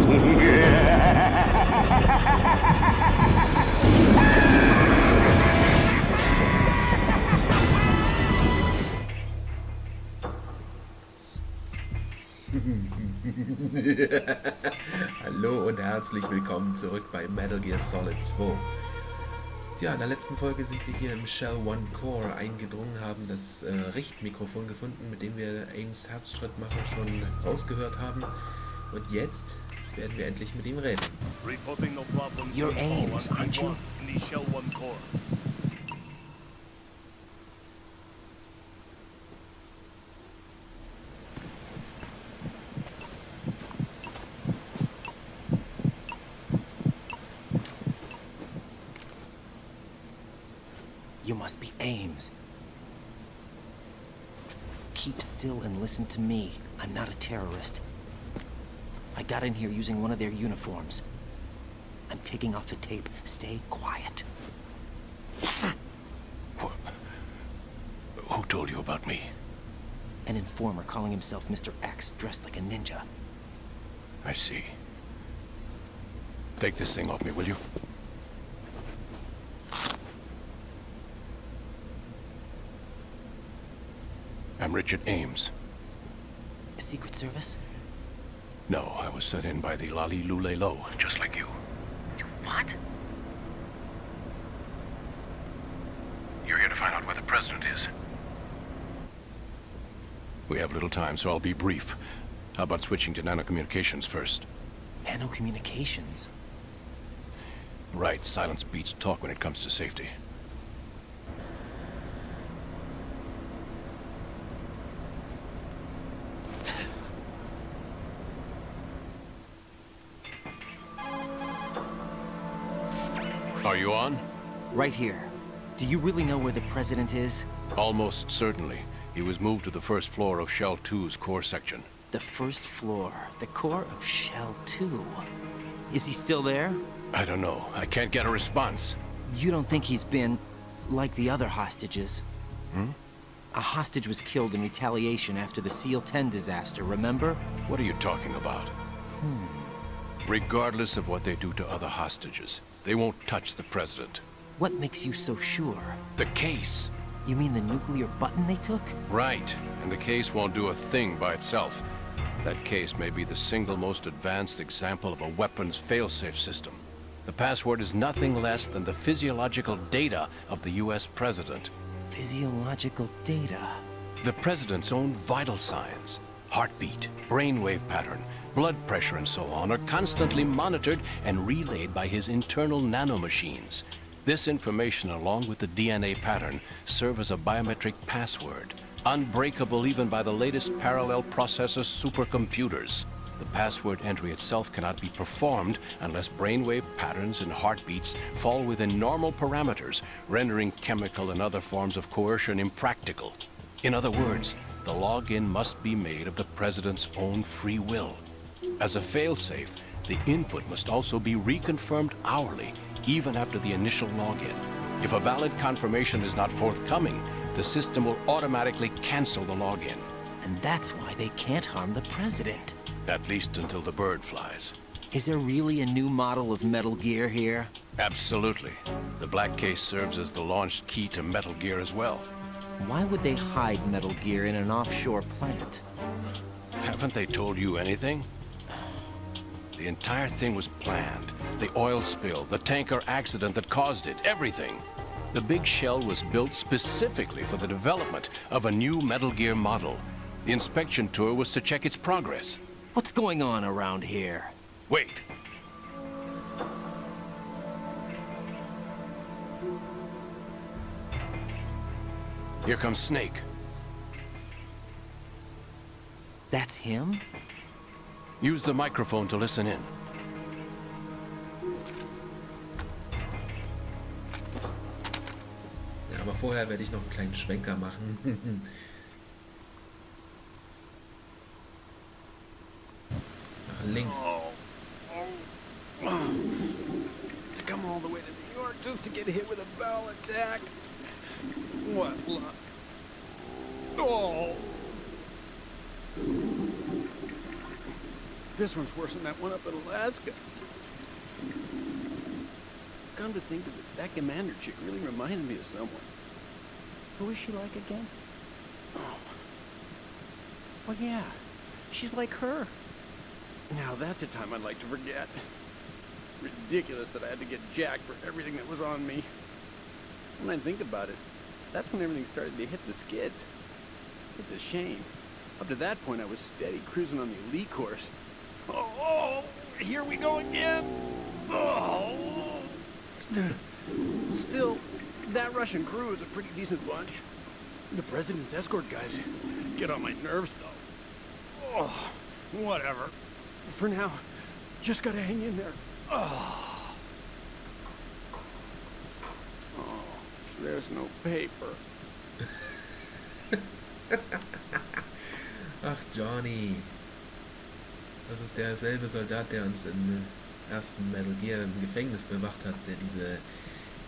Hallo und herzlich willkommen zurück bei Metal Gear Solid 2. Tja, in der letzten Folge sind wir hier im Shell 1 Core eingedrungen, haben das Richtmikrofon gefunden, mit dem wir Ames Herzschrittmacher schon rausgehört haben. Und jetzt werden wir endlich mit ihm reden. You're Ames, aren't you? You must be Ames. Keep still and listen to me. I'm not a terrorist. I got in here using one of their uniforms. I'm taking off the tape. Stay quiet. Who told you about me? An informer calling himself Mr. X, dressed like a ninja. I see. Take this thing off me, will you? I'm Richard Ames. Secret Service? No, I was sent in by the Lali Lule Lo, just like you. What? You're here to find out where the president is. We have little time, so I'll be brief. How about switching to nanocommunications first? Nanocommunications? Right, silence beats talk when it comes to safety. Are you on? Right here. Do you really know where the president is? Almost certainly. He was moved to the first floor of Shell 2's core section. The first floor. The core of Shell 2. Is he still there? I don't know. I can't get a response. You don't think he's been like the other hostages? Hmm? A hostage was killed in retaliation after the SEAL 10 disaster, remember? What are you talking about? Regardless of what they do to other hostages, they won't touch the president. What makes you so sure? The case. You mean the nuclear button they took? Right. And the case won't do a thing by itself. That case may be the single most advanced example of a weapons failsafe system. The password is nothing less than the physiological data of the US president. Physiological data? The president's own vital signs, heartbeat, brainwave pattern, blood pressure and so on are constantly monitored and relayed by his internal nanomachines. This information, along with the DNA pattern, serve as a biometric password, unbreakable even by the latest parallel processor supercomputers. The password entry itself cannot be performed unless brainwave patterns and heartbeats fall within normal parameters, rendering chemical and other forms of coercion impractical. In other words, the login must be made of the president's own free will. As a failsafe, the input must also be reconfirmed hourly, even after the initial login. If a valid confirmation is not forthcoming, the system will automatically cancel the login. And that's why they can't harm the president. At least until the bird flies. Is there really a new model of Metal Gear here? Absolutely. The black case serves as the launch key to Metal Gear as well. Why would they hide Metal Gear in an offshore plant? Haven't they told you anything? The entire thing was planned. The oil spill, the tanker accident that caused it, everything. The big shell was built specifically for the development of a new Metal Gear model. The inspection tour was to check its progress. What's going on around here? Wait. Here comes Snake. That's him? Use the microphone to listen in. Ja, aber vorher werde ich noch einen kleinen Schwenker machen. Nach links. To come all the way to New York just to get hit with a bowel attack. What luck? Oh. This one's worse than that one up in Alaska. Come to think of it, that commander chick really reminded me of someone. Who is she like again? Oh. Well, yeah. She's like her. Now that's a time I'd like to forget. Ridiculous that I had to get jacked for everything that was on me. When I think about it, that's when everything started to hit the skids. It's a shame. Up to that point, I was steady cruising on the elite course. Oh, here we go again. Oh. Still, that Russian crew is a pretty decent bunch. The President's escort guys get on my nerves, though. Oh, whatever. For now, just gotta hang in there. Oh, there's no paper. Ach, Johnny. Das ist derselbe Soldat, der uns im ersten Metal Gear im Gefängnis bewacht hat, der diese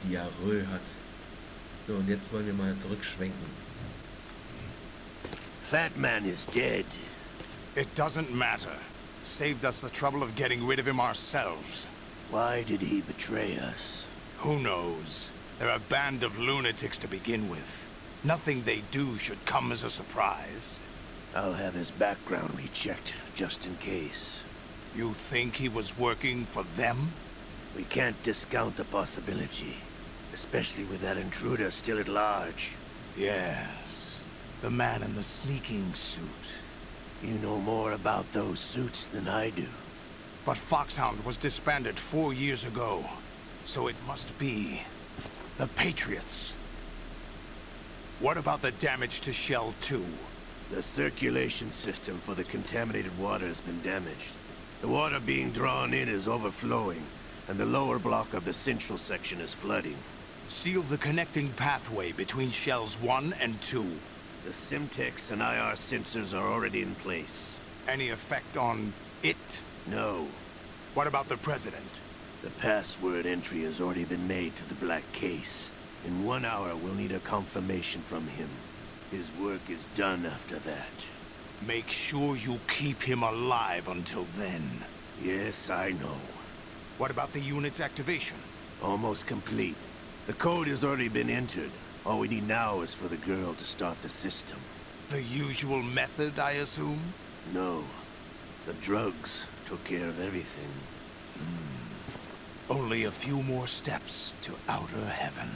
Diarrhoe hat. So, und jetzt wollen wir mal zurückschwenken. Fat Man is dead. It doesn't matter. Saved us the trouble of getting rid of him ourselves. Why did he betray us? Who knows? They're a band of lunatics to begin with. Nothing they do should come as a surprise. I'll have his background rechecked, just in case. You think he was working for them? We can't discount the possibility, especially with that intruder still at large. Yes. The man in the sneaking suit. You know more about those suits than I do. But Foxhound was disbanded 4 years ago, so it must be the Patriots. What about the damage to Shell 2? The circulation system for the contaminated water has been damaged. The water being drawn in is overflowing, and the lower block of the central section is flooding. Seal the connecting pathway between Shells 1 and 2. The Simtex and IR sensors are already in place. Any effect on it? No. What about the President? The password entry has already been made to the black case. In 1 hour, we'll need a confirmation from him. His work is done after that. Make sure you keep him alive until then. Yes, I know. What about the unit's activation? Almost complete. The code has already been entered. All we need now is for the girl to start the system. The usual method, I assume? No. The drugs took care of everything. Only a few more steps to outer heaven.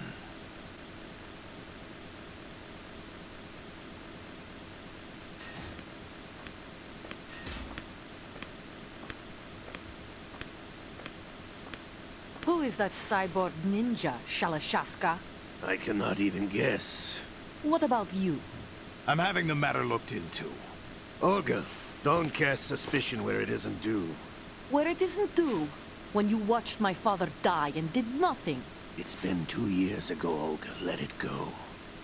Who is that cyborg ninja, Shalashaska? I cannot even guess. What about you? I'm having the matter looked into. Olga, don't cast suspicion where it isn't due. Where it isn't due, when you watched my father die and did nothing. It's been 2 years ago, Olga. Let it go.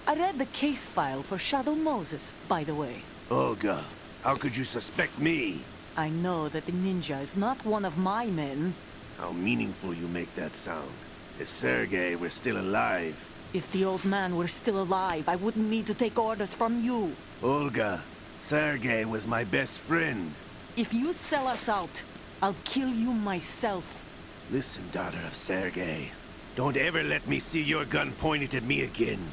I read the case file for Shadow Moses, by the way. Olga, how could you suspect me? I know that the ninja is not one of my men. How meaningful you make that sound. If Sergei were still alive... If the old man were still alive, I wouldn't need to take orders from you. Olga, Sergei was my best friend. If you sell us out, I'll kill you myself. Listen, daughter of Sergei. Don't ever let me see your gun pointed at me again.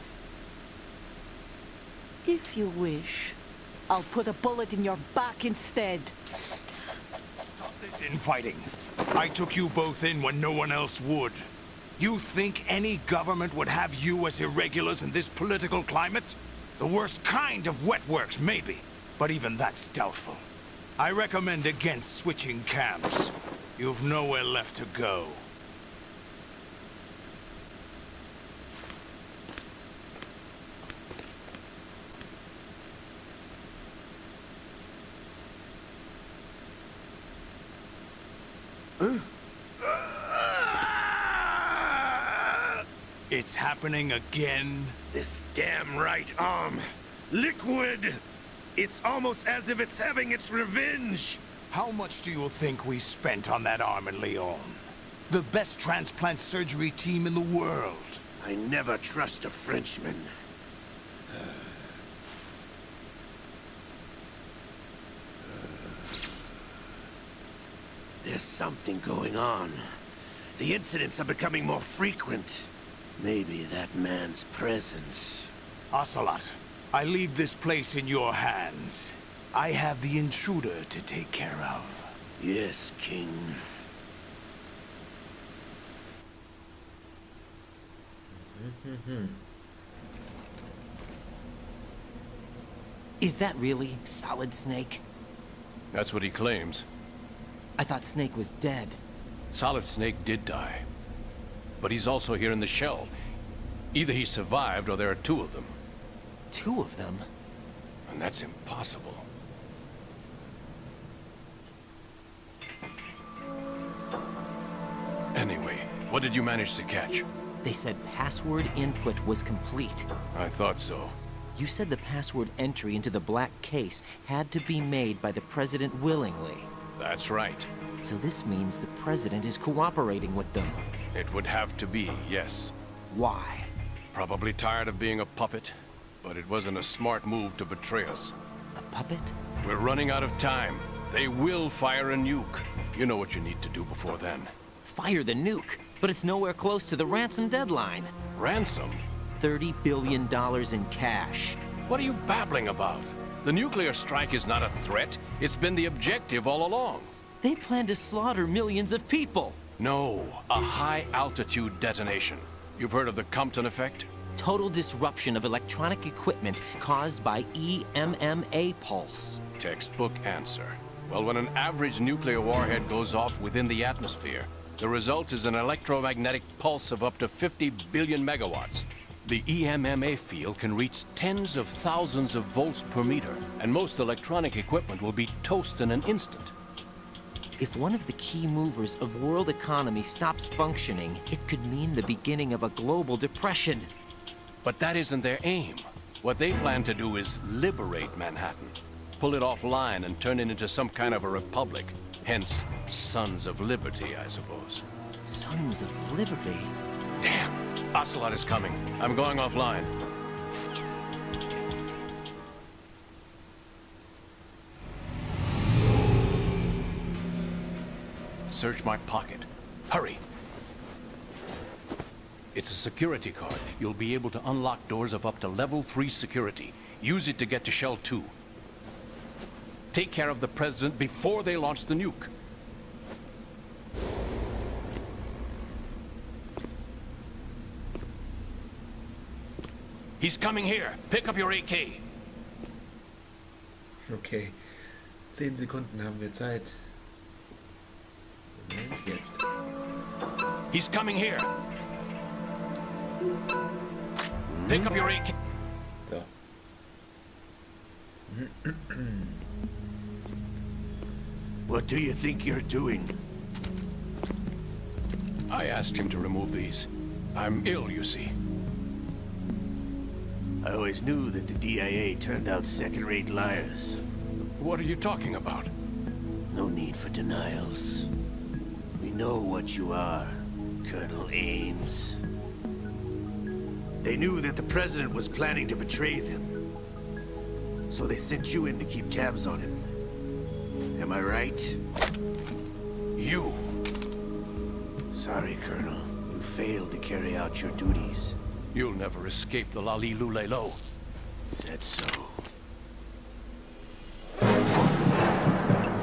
If you wish, I'll put a bullet in your back instead. Stop this infighting. I took you both in when no one else would. You think any government would have you as irregulars in this political climate? The worst kind of wet works, maybe. But even that's doubtful. I recommend against switching camps. You've nowhere left to go. It's happening again? This damn right arm. Liquid! It's almost as if it's having its revenge! How much do you think we spent on that arm in Lyon? The best transplant surgery team in the world. I never trust a Frenchman. There's something going on. The incidents are becoming more frequent. Maybe that man's presence. Ocelot, I leave this place in your hands. I have the intruder to take care of. Yes, King. Is that really Solid Snake? That's what he claims. I thought Snake was dead. Solid Snake did die. But he's also here in the shell. Either he survived or there are two of them. Two of them? And that's impossible. Anyway, what did you manage to catch? They said password input was complete. I thought so. You said the password entry into the black case had to be made by the President willingly. That's right. So this means the President is cooperating with them. It would have to be, yes. Why? Probably tired of being a puppet, but it wasn't a smart move to betray us. A puppet? We're running out of time. They will fire a nuke. You know what you need to do before then. Fire the nuke, but it's nowhere close to the ransom deadline. Ransom? $30 billion in cash. What are you babbling about? The nuclear strike is not a threat. It's been the objective all along. They plan to slaughter millions of people. No, a high-altitude detonation. You've heard of the Compton effect? Total disruption of electronic equipment caused by EMMA pulse. Textbook answer. Well, when an average nuclear warhead goes off within the atmosphere, the result is an electromagnetic pulse of up to 50 billion megawatts. The EMMA field can reach tens of thousands of volts per meter, and most electronic equipment will be toast in an instant. If one of the key movers of world economy stops functioning, it could mean the beginning of a global depression. But that isn't their aim. What they plan to do is liberate Manhattan. Pull it offline and turn it into some kind of a republic. Hence, Sons of Liberty, I suppose. Sons of Liberty? Damn! Ocelot is coming. I'm going offline. Search my pocket. Hurry! It's a security card. You'll be able to unlock doors of up to level 3 security. Use it to get to Shell 2. Take care of the President before they launch the nuke. He's coming here. Pick up your AK. Okay. 10 Sekunden haben wir Zeit. Moment, jetzt. He's coming here. Pick up your AK. So. What do you think you're doing? I asked him to remove these. I'm ill, you see. I always knew that the DIA turned out second-rate liars. What are you talking about? No need for denials. We know what you are, Colonel Ames. They knew that the President was planning to betray them. So they sent you in to keep tabs on him. Am I right? You. Sorry, Colonel. You failed to carry out your duties. You'll never escape the Lali-Lulelo. Is that so?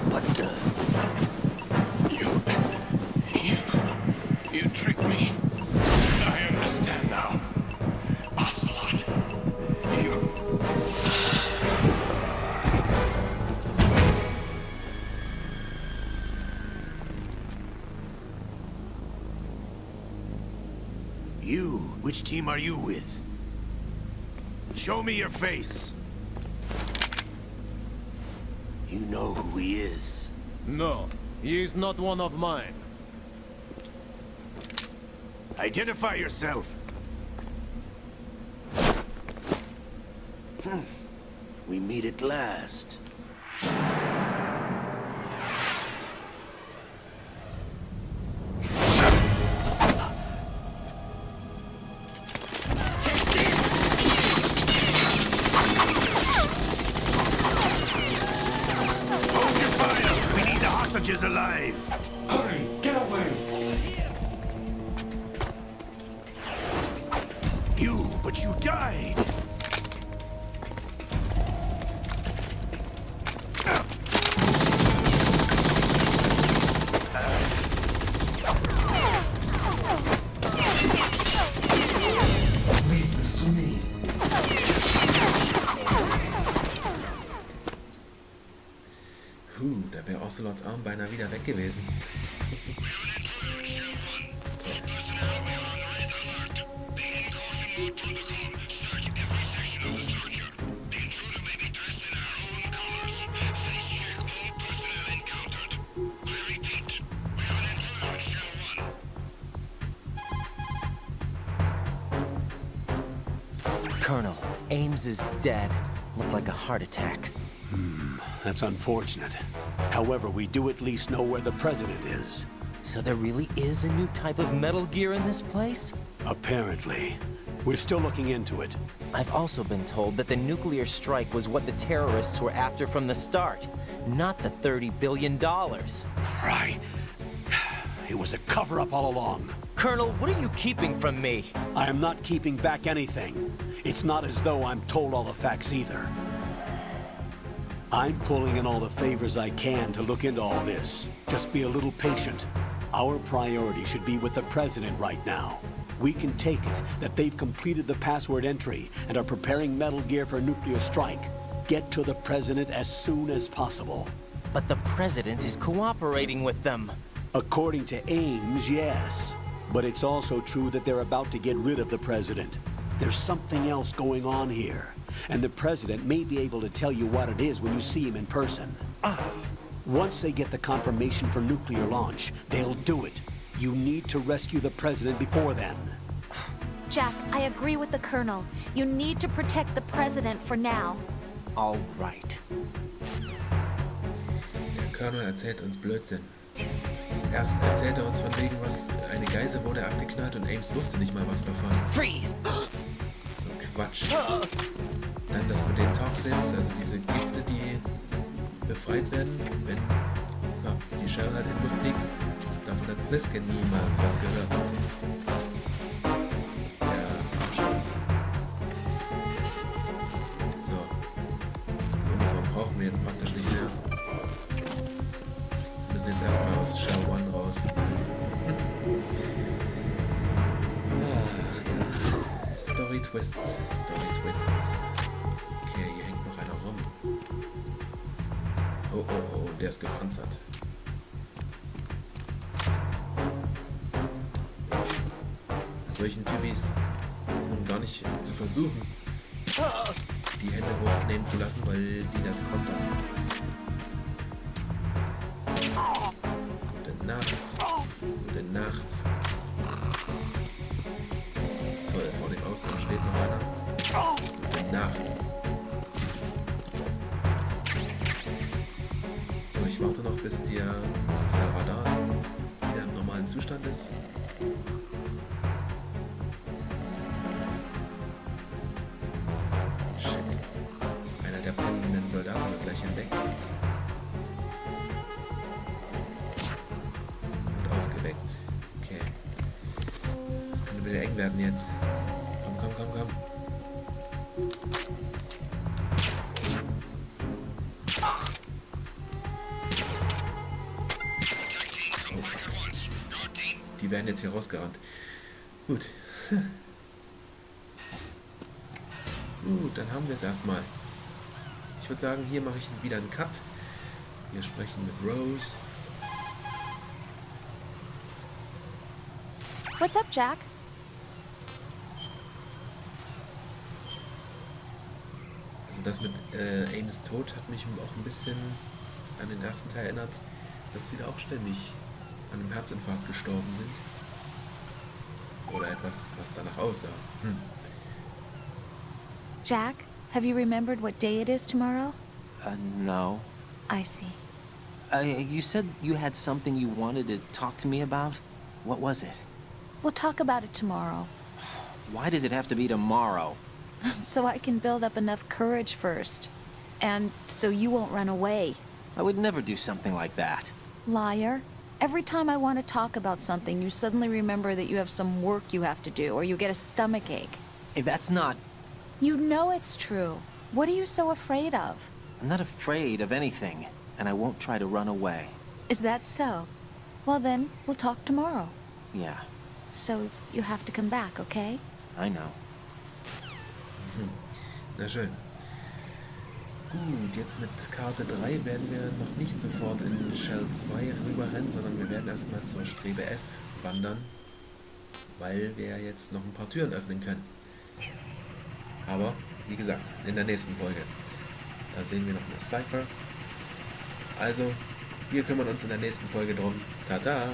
What the? You tricked me. I understand now. Ocelot. You? Which team are you with? Show me your face. You know who he is. No, he is not one of mine. Identify yourself. We meet at last. Hold your fire! We need the hostages alive! weg gewesen. Colonel, Ames is dead. Looked like a heart attack. That's unfortunate. However, we do at least know where the president is. So there really is a new type of Metal Gear in this place? Apparently. We're still looking into it. I've also been told that the nuclear strike was what the terrorists were after from the start, not the $30 billion. Right. It was a cover-up all along. Colonel, what are you keeping from me? I am not keeping back anything. It's not as though I'm told all the facts either. I'm pulling in all the favors I can to look into all this. Just be a little patient. Our priority should be with the president right now. We can take it that they've completed the password entry and are preparing Metal Gear for nuclear strike. Get to the president as soon as possible. But the president is cooperating with them. According to Ames, yes. But it's also true that they're about to get rid of the president. There's something else going on here. And the president may be able to tell you what it is when you see him in person. Once they get the confirmation for nuclear launch, they'll do it. You need to rescue the president before then. Jack, I agree with the Colonel. You need to protect the president for now. All right. Der Colonel erzählt uns Blödsinn. Erst erzählt er uns von wegen, was eine Geisel wurde abgeknallt und Ames wusste nicht mal was davon. Freeze! So Quatsch. Dann das mit den Toxins, also diese Gifte, die befreit werden, wenn die Shell halt in die Luft fliegt. Davon hat Blisken niemals was gehört. Der Arschloch. So. Die Uniform brauchen wir jetzt praktisch nicht mehr. Wir müssen jetzt erstmal aus Shell 1 raus. Ach ja. Story Twists. Story Twists. Okay, hier hängt noch einer rum. Oh, oh, oh, der ist gepanzert. Solchen Typis, um gar nicht zu versuchen, die Hände hochnehmen zu lassen, weil die das kontern. Gute Nacht. Gute Nacht. Toll, vor dem Ausgang steht noch einer. Gute Nacht. So, ich warte noch, bis dieser Radar wieder im normalen Zustand ist. Shit. Einer der brennenden Soldaten wird gleich entdeckt. Und aufgeweckt. Okay. Das könnte wieder eng werden jetzt. Komm, komm, komm, komm. Die werden jetzt hier rausgerannt. Gut. Gut, dann haben wir es erstmal. Ich würde sagen, hier mache ich wieder einen Cut. Wir sprechen mit Rose. What's up, Jack? Also das mit Ames Tod hat mich auch ein bisschen an den ersten Teil erinnert, dass die da auch ständig an einem Herzinfarkt gestorben sind. Oder etwas, was danach aussah. Jack, have you remembered what day it is tomorrow? No. I see. You said you had something you wanted to talk to me about? What was it? We'll talk about it tomorrow. Why does it have to be tomorrow? So I can build up enough courage first. And so you won't run away. I would never do something like that. Liar. Every time I want to talk about something, you suddenly remember that you have some work you have to do, or you get a stomachache. Hey, that's not... You know it's true. What are you so afraid of? I'm not afraid of anything, and I won't try to run away. Is that so? Well then, we'll talk tomorrow. Yeah, So you have to come back, okay? I know. Na schön. Gut, jetzt mit Karte 3 werden wir noch nicht sofort in Shell 2 rüberrennen, sondern wir werden erstmal zur Strebe F wandern, weil wir jetzt noch ein paar Türen öffnen können. Aber, wie gesagt, in der nächsten Folge. Da sehen wir noch eine Cypher. Also, wir kümmern uns in der nächsten Folge drum. Tata!